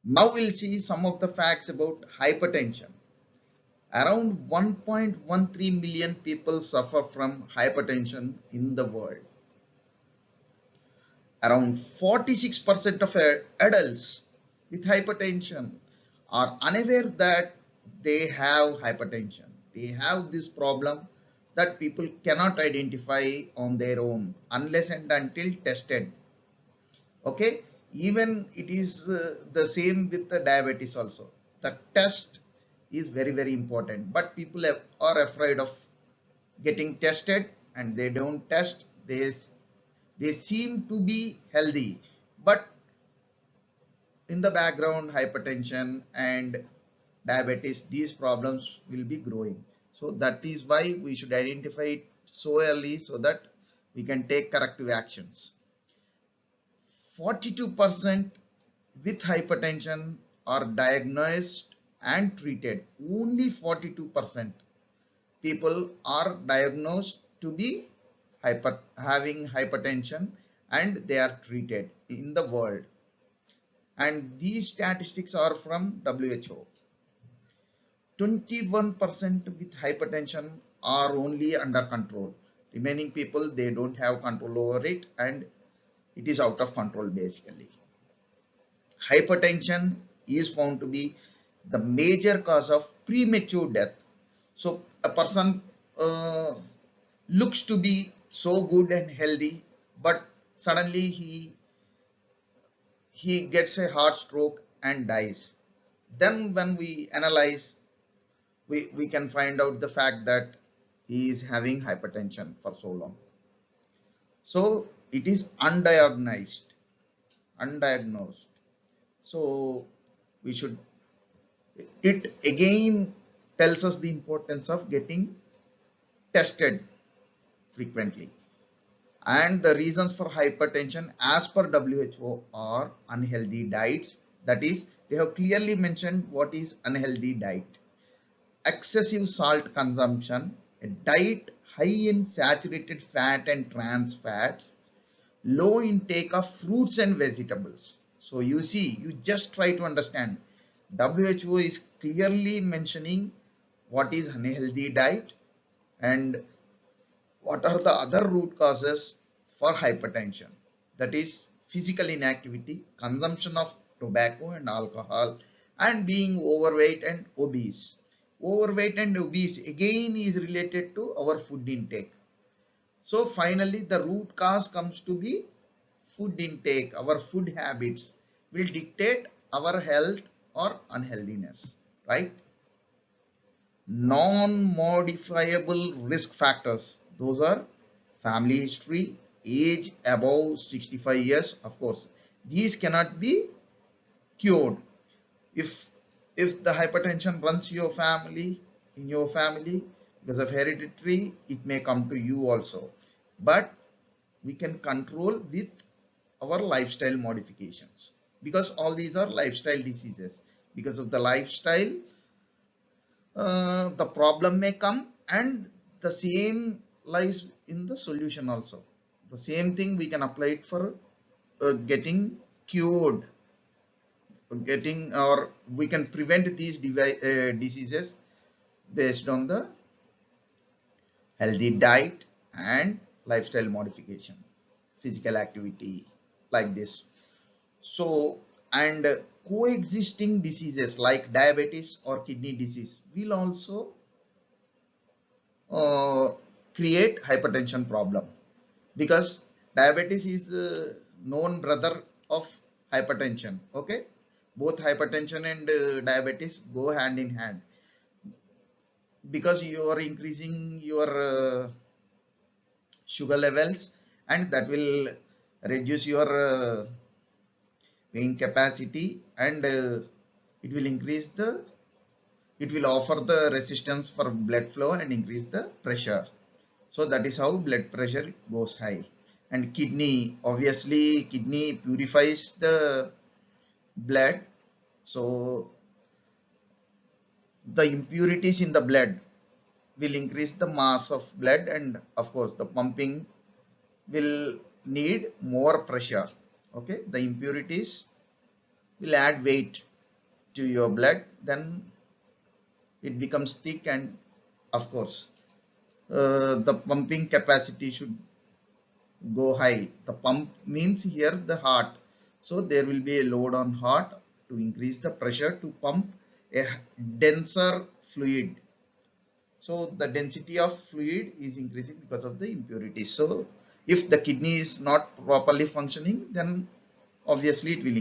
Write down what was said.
Now we'll see some of the facts about hypertension. Around 1.13 million people suffer from hypertension in the world. Around 46% of adults with hypertension are unaware that they have hypertension. They have this problem that people cannot identify on their own unless and until tested. Okay, even it is the same with the diabetes also. The test is very important, but people are afraid of getting tested, and they don't test. They seem to be healthy, but in the background, hypertension and diabetes, these problems will be growing. So that is why we should identify it so early so that we can take corrective actions. 42% with hypertension are diagnosed and treated. Only 42% people are diagnosed to be having hypertension, and they are treated in the world. And these statistics are from WHO. 21% with hypertension are only under control. Remaining people, they don't have control over it, and it is out of control basically. Hypertension is found to be the major cause of premature death. So a person looks to be so good and healthy, but suddenly he gets a heart stroke and dies. Then when we analyze, we can find out the fact that he is having hypertension for so long. So it is undiagnosed. So we should, it again tells us the importance of getting tested frequently. And the reasons for hypertension as per WHO are unhealthy diets. That is, they have clearly mentioned what is unhealthy diet. Excessive salt consumption, a diet high in saturated fat and trans fats, low intake of fruits and vegetables. So you see, you just try to understand. WHO is clearly mentioning what is unhealthy diet and what are the other root causes for hypertension. That is physical inactivity, consumption of tobacco and alcohol, and being overweight and obese. Overweight and obese again is related to our food intake. So finally the root cause comes to be food intake. Our food habits will dictate our health or unhealthiness, right? Non-modifiable risk factors, those are family history, age above 65 years. Of course, these cannot be cured. If the hypertension runs your family, in your family, because of hereditary, it may come to you also, but we can control with our lifestyle modifications, because all these are lifestyle diseases. Because of the lifestyle, the problem may come, and the same lies in the solution also. The same thing we can apply it for getting cured, getting, or we can prevent these diseases based on the healthy diet and lifestyle modification, physical activity, like this. So, and coexisting diseases like diabetes or kidney disease will also create hypertension problem, because diabetes is known brother of hypertension. Okay, both hypertension and diabetes go hand in hand, because you are increasing your sugar levels, and that will reduce your vein capacity, and it will increase the, it will offer the resistance for blood flow and increase the pressure. So that is how blood pressure goes high. And kidney, obviously kidney purifies the blood, so the impurities in the blood will increase the mass of blood, and of course the pumping will need more pressure. Okay, the impurities will add weight to your blood, then it becomes thick, and of course the pumping capacity should go high. The pump means here the heart. So there will be a load on heart to increase the pressure to pump a denser fluid. So the density of fluid is increasing because of the impurities. So if the kidney is not properly functioning, then obviously it will